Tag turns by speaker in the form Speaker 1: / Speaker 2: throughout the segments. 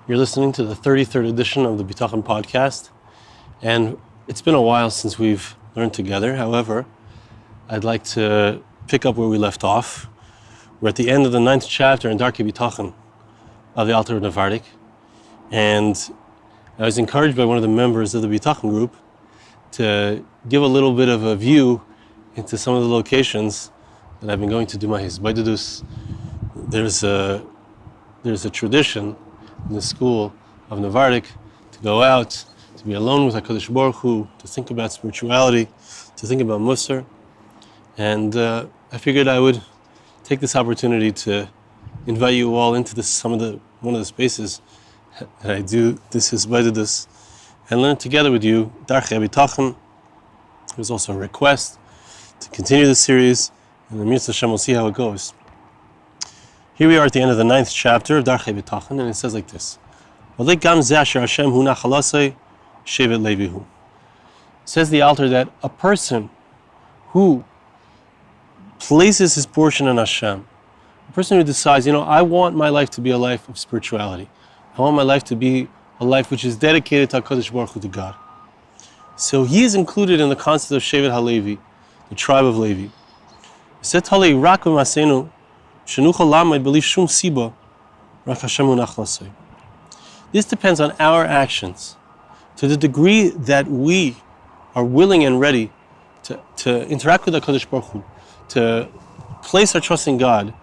Speaker 1: You're listening to the 33rd edition of the Bitachon podcast, and it's been a while since we've learned together. However, I'd like to pick up where we left off. We're at the end of the 9th chapter in Darkei Bitachon of the Alter of Novardok, and I was encouraged by one of the members of the Bitachon group to give a little bit of a view into some of the locations that I've been going to do my Bitachon. There's a tradition in the school of Novardok to go out, to be alone with HaKadosh Baruch Hu, to think about spirituality, to think about Musar. And I figured I would take this opportunity to invite you all into one of the spaces that I do this Bitachon, and learn together with you Darkei Bitachon. There's also a request to continue the series, and the Mitzvah Hashem will see how it goes. Here we are at the end of the 9th chapter of Darkei Bitachon, and it says like this: Says the Alter that a person who places his portion on Hashem, a person who decides, I want my life to be a life of spirituality. I want my life to be a life which is dedicated to HaKadosh Baruch Hu, to God. So he is included in the concept of Shevet HaLevi, the tribe of Levi. This depends on our actions. To the degree that we are willing and ready to interact with HaKadosh Baruch Hu, to place our trust in God,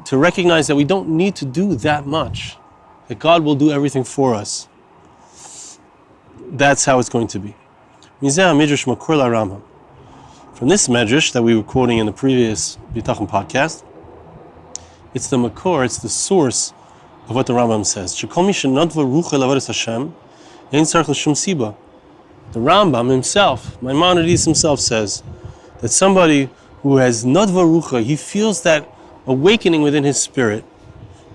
Speaker 1: to recognize that we don't need to do that much, that God will do everything for us. That's how it's going to be. From this medrash that we were quoting in the previous Bitachon podcast, it's the makor, it's the source of what the Rambam says. The Rambam himself, Maimonides himself, says that somebody who has nadva rucha, he feels that awakening within his spirit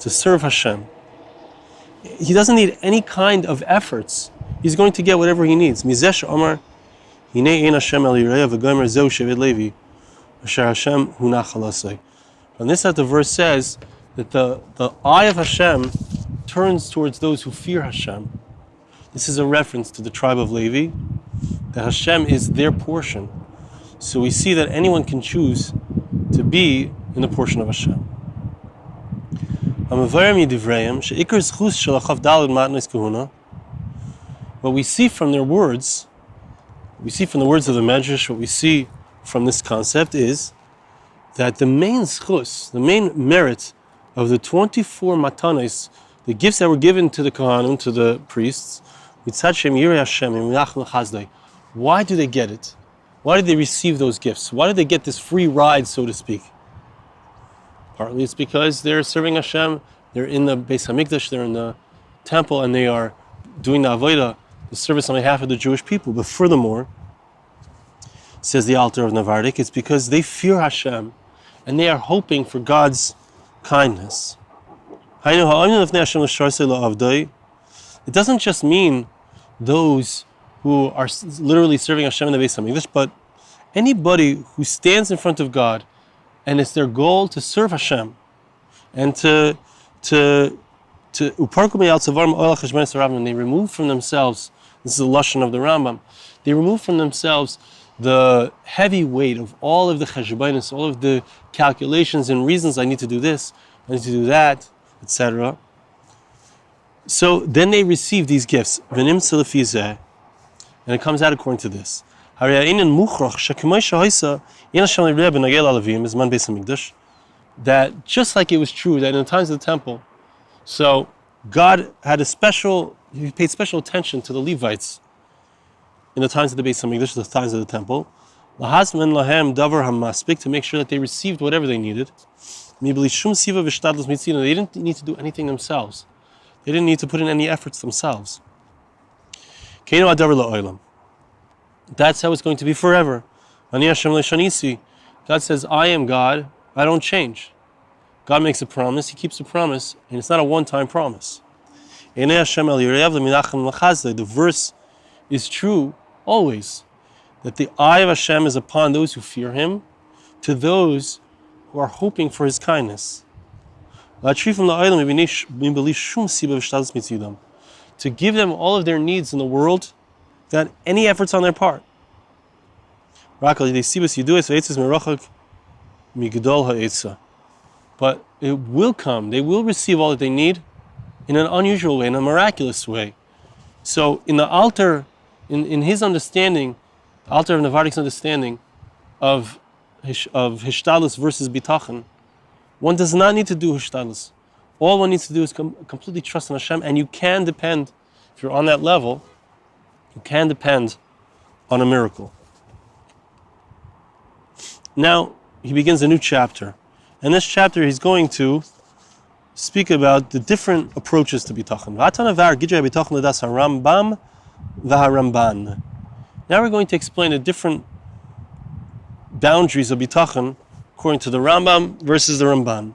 Speaker 1: to serve Hashem. He doesn't need any kind of efforts. He's going to get whatever he needs. Mizesh Omar, Hinei ein Hashem el yireh v'gomer zeu shevet Levi, asher Hashem hunach alasei. From this, that the verse says that the eye of Hashem turns towards those who fear Hashem. This is a reference to the tribe of Levi, that Hashem is their portion. So we see that anyone can choose to be in the portion of Hashem. What we see from their words, of the Medrash, what we see from this concept is that the main schus, the main merit of the 24 matanos, the gifts that were given to the Kohanim, to the priests, why do they get it? Why did they receive those gifts? Why did they get this free ride, so to speak? Partly it's because they're serving Hashem, they're in the Beis HaMikdash, they're in the temple, and they are doing the avodah, the service on behalf of the Jewish people. But furthermore, says the Alter of Novardok, it's because they fear Hashem, and they are hoping for God's kindness. It doesn't just mean those who are literally serving Hashem in the Beis HaMikdash, but anybody who stands in front of God and it's their goal to serve Hashem and and they remove from themselves, this is the lashon of the Rambam, they remove from themselves the heavy weight of all of the cheshbonos, all of the calculations and reasons, I need to do this, I need to do that, etc. So then they receive these gifts, and it comes out according to this. That just like it was true that in the times of the temple, so God had he paid special attention to the Levites in the times of the Beis HaMikdash, the times of the temple, to make sure that they received whatever they needed. They didn't need to do anything themselves. They didn't need to put in any efforts themselves. That's how it's going to be forever. God says, I am God, I don't change. God makes a promise, He keeps a promise, and it's not a one-time promise. The verse is true always, that the eye of Hashem is upon those who fear Him, to those who are hoping for His kindness. to give them all of their needs in the world without any efforts on their part. But it will come, they will receive all that they need in an unusual way, in a miraculous way. So in the Alter, in his understanding, the Alter of Novardok's understanding of Hishtadlus versus Bitachon, one does not need to do Hishtadlus. All one needs to do is completely trust in Hashem, and you can depend, if you're on that level, you can depend on a miracle. Now, he begins a new chapter. In this chapter, he's going to speak about the different approaches to Bitachon. Now we're going to explain the different boundaries of Bitachon according to the Rambam versus the Ramban.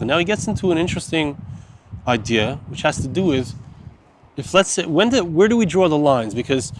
Speaker 1: Now he gets into an interesting idea, which has to do with, if let's say, where do we draw the lines? Because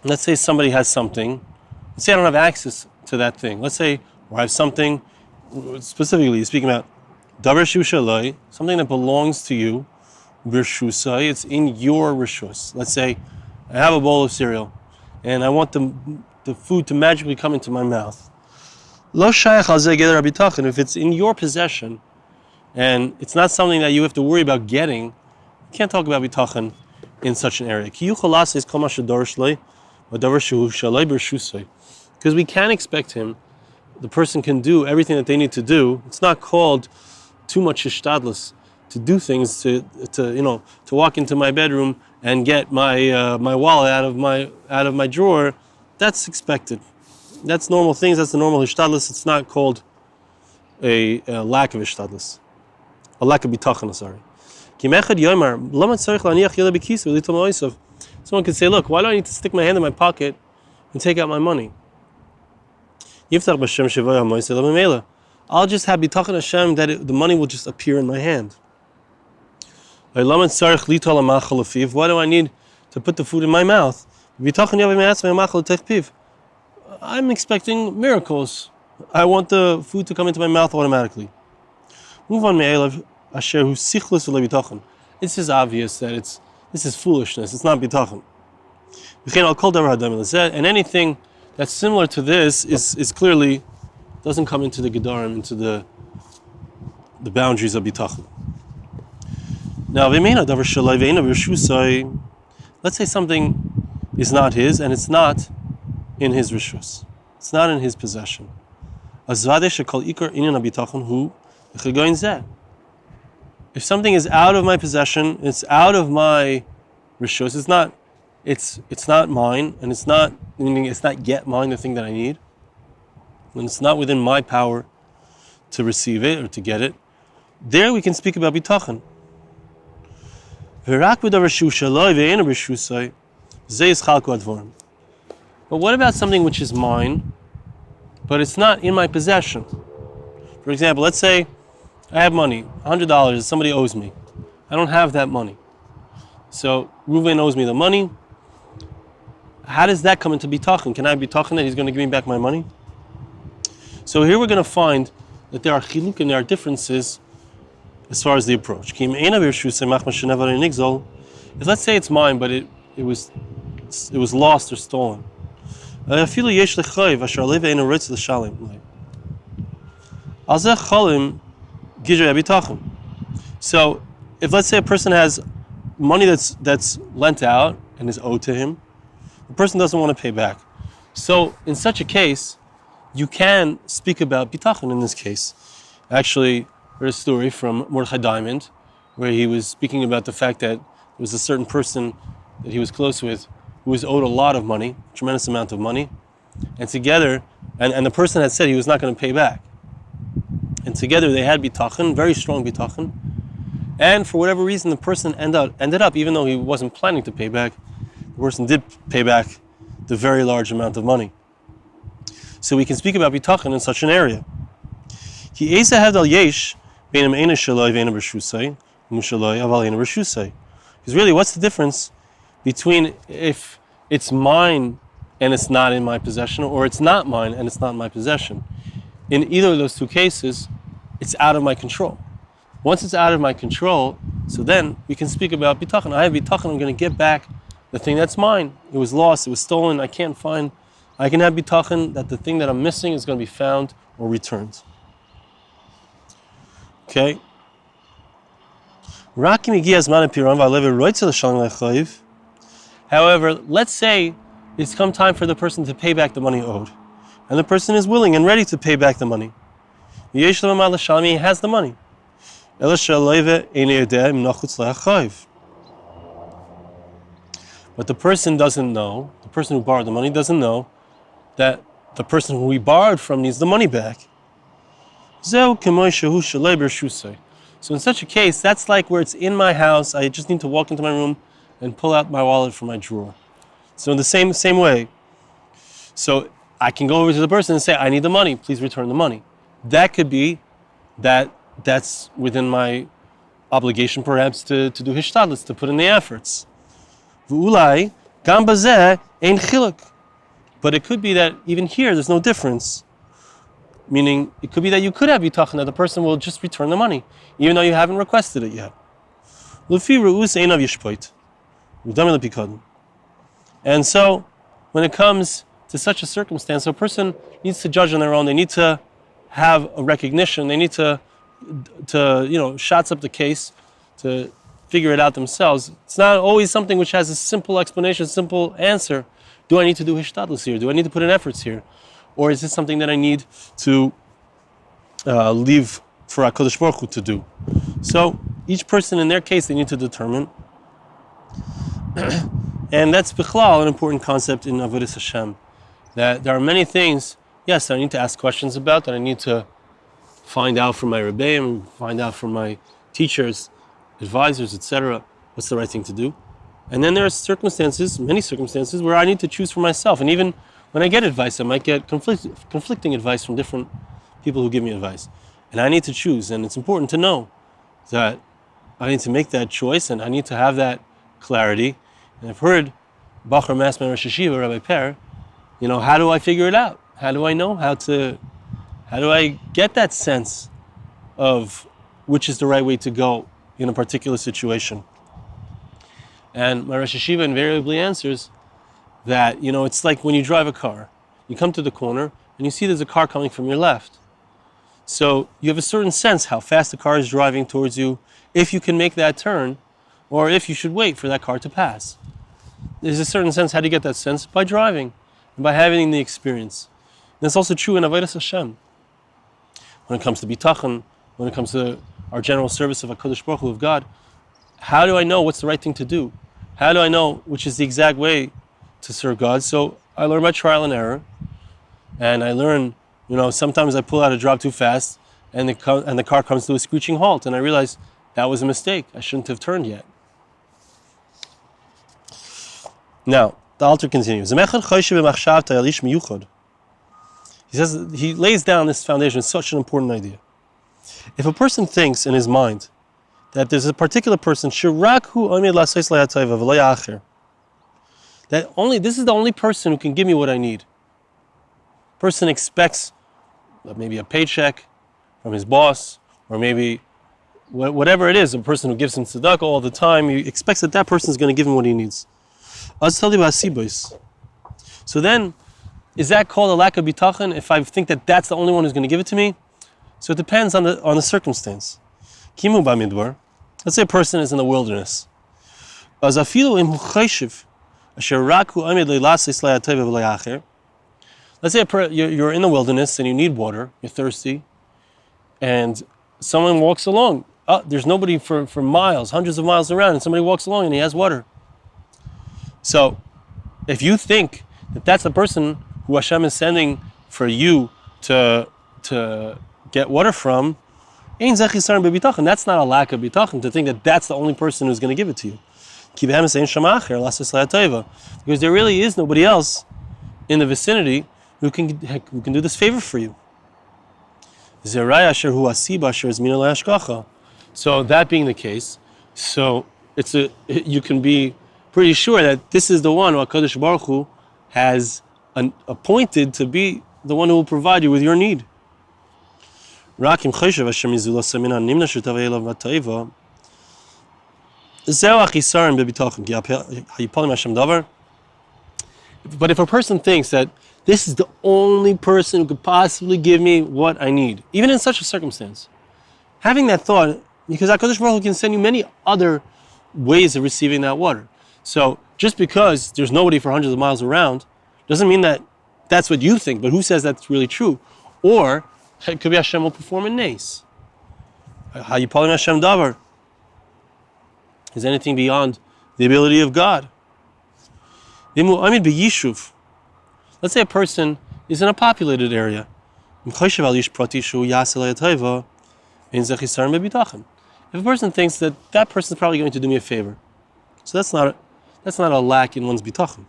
Speaker 1: let's say somebody has something. Let's say I don't have access to that thing. Let's say I have something, specifically speaking about davar shushalai, something that belongs to you, birshusai, it's in your rishus. Let's say I have a bowl of cereal, and I want the food to magically come into my mouth. Lo shayach al zeh geder habitachon. If it's in your possession, and it's not something that you have to worry about getting, you can't talk about bitachon in such an area. Ki yuchal la'aseh kol ma shedorish lei, v'davar shushalai birshusai. Because we can't expect him, the person can do everything that they need to do. It's not called too much hishtadlus to do things, to walk into my bedroom and get my my wallet out of my drawer. That's expected. That's normal things. That's the normal hishtadlus. It's not called a lack of hishtadlus, a lack of bitachon. Sorry. Someone could say, look, why do I need to stick my hand in my pocket and take out my money? I'll just have bitachon Hashem that the money will just appear in my hand. Why do I need to put the food in my mouth? I'm expecting miracles. I want the food to come into my mouth automatically. Move on. This is obvious that this is foolishness. It's not bitachon. And anything that's similar to this is clearly doesn't come into the gedarim, into the boundaries of bitachon. Now, let's say something is not his, and it's not in his rishus. It's not in his possession. If something is out of my possession, it's out of my rishus. It's not mine, and it's not yet mine, the thing that I need, and it's not within my power to receive it or to get it. There we can speak about bitachon. But what about something which is mine, but it's not in my possession? For example, let's say I have money, $100 that somebody owes me. I don't have that money. So Reuven owes me the money. How does that come into bitachon? Can I bitachon that he's going to give me back my money? So here we're going to find that there are chiluk and there are differences as far as the approach. If let's say it's mine, but it was lost or stolen. So if let's say a person has money that's lent out and is owed to him, the person doesn't want to pay back. So in such a case, you can speak about bitachon in this case. Actually, there's a story from Mordechai Diamond where he was speaking about the fact that there was a certain person that he was close with who was owed a lot of money, a tremendous amount of money, and together, and the person had said he was not going to pay back. And together they had bitachon, very strong bitachon, and for whatever reason the person ended up, even though he wasn't planning to pay back, the person did pay back the very large amount of money. So we can speak about bitachon in such an area. Because really, what's the difference between if it's mine and it's not in my possession, or it's not mine and it's not in my possession? In either of those two cases, it's out of my control. Once it's out of my control, so then we can speak about bitachon. I have bitachon, I'm going to get back the thing that's mine. It was lost, it was stolen, I can't find. I can have bitachon that the thing that I'm missing is going to be found or returned. Okay? However, let's say it's come time for the person to pay back the money owed. And the person is willing and ready to pay back the money. He has the money. But the person doesn't know, the person who borrowed the money doesn't know that the person who he borrowed from needs the money back. So in such a case, that's like where it's in my house, I just need to walk into my room and pull out my wallet from my drawer. So in the same way, so I can go over to the person and say, I need the money, please return the money. That could be that's within my obligation perhaps to do hishtadlus, to put in the efforts. But it could be that even here there's no difference. Meaning, it could be that you could have bitachon that the person will just return the money, even though you haven't requested it yet. And so, when it comes to such a circumstance, a person needs to judge on their own. They need to have a recognition. They need to shots up the case, to figure it out themselves. It's not always something which has a simple explanation, a simple answer. Do I need to do hishtadlus here? Do I need to put in efforts here? Or is this something that I need to leave for HaKadosh Baruch Hu to do? So each person in their case, they need to determine. And that's bichlal, an important concept in Avodas Hashem. That there are many things, yes, that I need to ask questions about, that I need to find out from my rebbeim, find out from my teachers, advisors, etc., what's the right thing to do. And then there are circumstances, many circumstances, where I need to choose for myself. And even when I get advice, I might get conflicting advice from different people who give me advice. And I need to choose. And it's important to know that I need to make that choice and I need to have that clarity. And I've heard Bachar Masman Rosh Hashiva, Rabbi Per, how do I figure it out? How do I know how do I get that sense of which is the right way to go in a particular situation? And my Rosh Hashiva invariably answers that, it's like when you drive a car. You come to the corner and you see there's a car coming from your left. So you have a certain sense how fast the car is driving towards you, if you can make that turn, or if you should wait for that car to pass. There's a certain sense. How do you get that sense? By driving and by having the experience. And that's also true in Avodas Hashem. When it comes to Bitachon, when it comes to our general service of HaKadosh Baruch Hu, of God, how do I know what's the right thing to do? How do I know which is the exact way to serve God? So I learn by trial and error, and I learn, sometimes I pull out a drop too fast, and the car comes to a screeching halt, and I realize that was a mistake. I shouldn't have turned yet. Now, the Alter continues. He says, he lays down this foundation. It's such an important idea. If a person thinks in his mind that there's a particular person, that this is the only person who can give me what I need. Person expects maybe a paycheck from his boss, or maybe whatever it is, a person who gives him tzedakah all the time, he expects that person is going to give him what he needs. So then, is that called a lack of bitachon if I think that that's the only one who's going to give it to me? So it depends on the circumstance. Kimu b'midbar. Let's say a person is in the wilderness. Let's say you're in the wilderness and you need water, you're thirsty, and someone walks along. There's nobody for miles, hundreds of miles around, and somebody walks along and he has water. So, if you think that that's the person who Hashem is sending for you to get water from, that's not a lack of bitachon, to think that that's the only person who's going to give it to you. Because there really is nobody else in the vicinity who can do this favor for you. So that being the case, you can be pretty sure that this is the one who HaKadosh Baruch Hu has appointed to be the one who will provide you with your need. Rakim Choshev Hashem Yizulasei Min HaNimna Shutavei Elav V'Taiva. Zeu HaChisaron BeBitachon Ki Hayipolim Hashem Davar. But if a person thinks that this is the only person who could possibly give me what I need, even in such a circumstance, having that thought, because HaKadosh Baruch Hu can send you many other ways of receiving that water. So just because there's nobody for hundreds of miles around, doesn't mean that that's what you think, but who says that's really true? Or it could be Hashem will perform a nace. Hayipolim Hashem Davar. Is anything beyond the ability of God? Let's say a person is in a populated area. If a person thinks that that person is probably going to do me a favor, so that's not a lack in one's bitachon.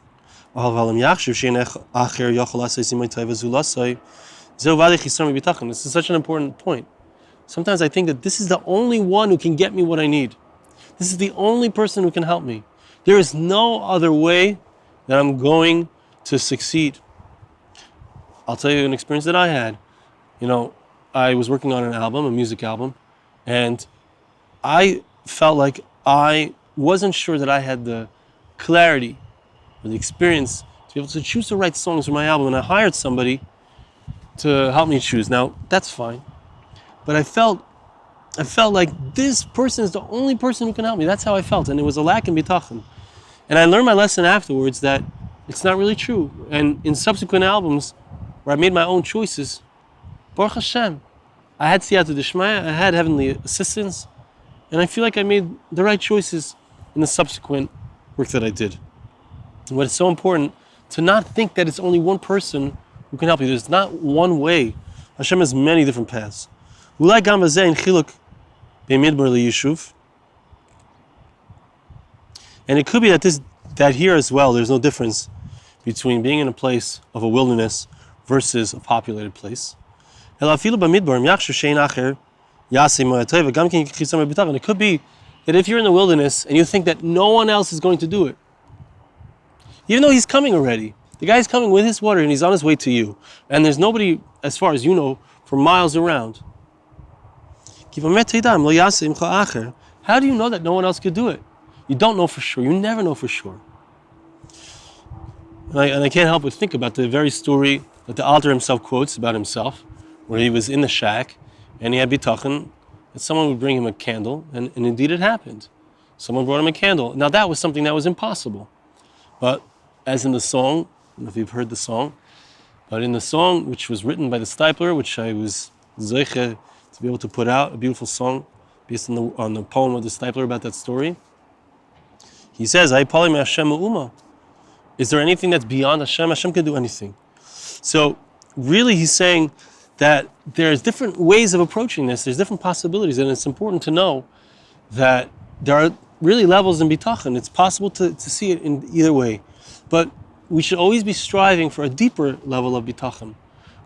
Speaker 1: This is such an important point. Sometimes I think that this is the only one who can get me what I need. This is the only person who can help me. There is no other way that I'm going to succeed. I'll tell you an experience that I had. I was working on an album, a music album, and I felt like I wasn't sure that I had the clarity or the experience to be able to choose the right songs for my album, and I hired somebody to help me choose. Now, that's fine, but I felt like this person is the only person who can help me. That's how I felt, and it was a lack in bitachon. And I learned my lesson afterwards that it's not really true. And in subsequent albums, where I made my own choices, Baruch Hashem, I had siyata d'shmaya, I had heavenly assistance, and I feel like I made the right choices in the subsequent work that I did. And what is so important, to not think that it's only one person who can help you. There's not one way. Hashem has many different paths. Ulai gam hazeh in chiluk be'midbar liyishuv. And it could be that here as well, there's no difference between being in a place of a wilderness versus a populated place. And it could be that if you're in the wilderness and you think that no one else is going to do it, even though he's coming already, the guy's coming with his water and he's on his way to you, and there's nobody, as far as you know, for miles around. How do you know that no one else could do it? You don't know for sure. You never know for sure. And I can't help but think about the very story that the Alter himself quotes about himself, where he was in the shack and he had bitachon that someone would bring him a candle, and indeed it happened. Someone brought him a candle. Now that was something that was impossible. But as in the song, I don't know if you've heard the song, but in the song, which was written by the Stipler, which I was zeiche to be able to put out, a beautiful song based on the poem of the Stipler about that story, he says, Hayipolim Hashem U'uma. Is there anything that's beyond Hashem? Hashem can do anything. So really he's saying that there's different ways of approaching this. There's different possibilities, and it's important to know that there are really levels in bitachon. It's possible to see it in either way. But we should always be striving for a deeper level of bitachon,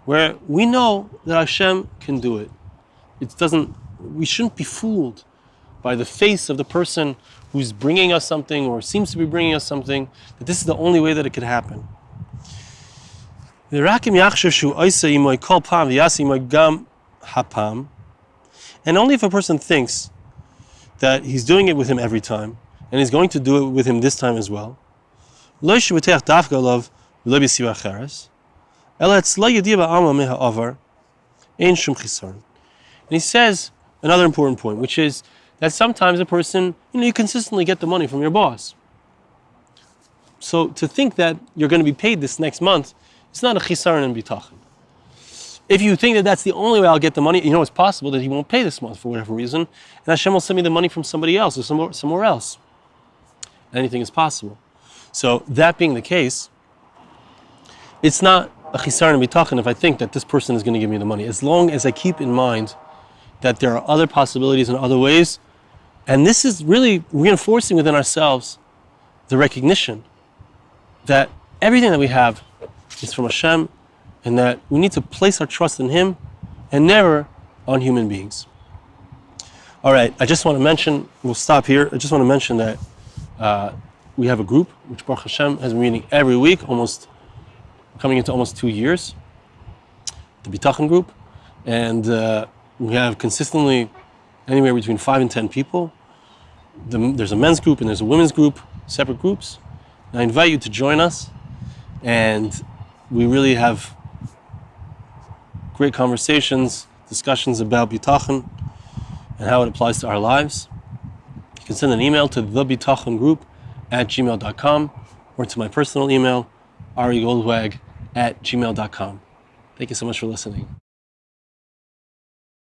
Speaker 1: where we know that Hashem can do it. We shouldn't be fooled by the face of the person who's bringing us something or seems to be bringing us something, that this is the only way that it could happen. And only if a person thinks that he's doing it with him every time, and he's going to do it with him this time as well, and he says another important point, which is that sometimes a person, you consistently get the money from your boss. So to think that you're going to be paid this next month, it's not a chisaron in bitachon. If you think that that's the only way I'll get the money, it's possible that he won't pay this month for whatever reason, and Hashem will send me the money from somebody else or somewhere else. Anything is possible. So that being the case, it's not a chisaron in bitachon if I think that this person is going to give me the money, as long as I keep in mind that there are other possibilities and other ways. And this is really reinforcing within ourselves the recognition that everything that we have is from Hashem, and that we need to place our trust in Him and never on human beings. All right, I just want to mention, we'll stop here. I just want to mention that we have a group which Baruch Hashem has been meeting every week, coming into almost 2 years, the Bitachon group, and We have consistently anywhere between 5 and 10 people. There's a men's group and there's a women's group, separate groups. And I invite you to join us, and we really have great conversations, discussions about Bitachon and how it applies to our lives. You can send an email to thebitachongroup@gmail.com or to my personal email, arigoldwag@gmail.com. Thank you so much for listening.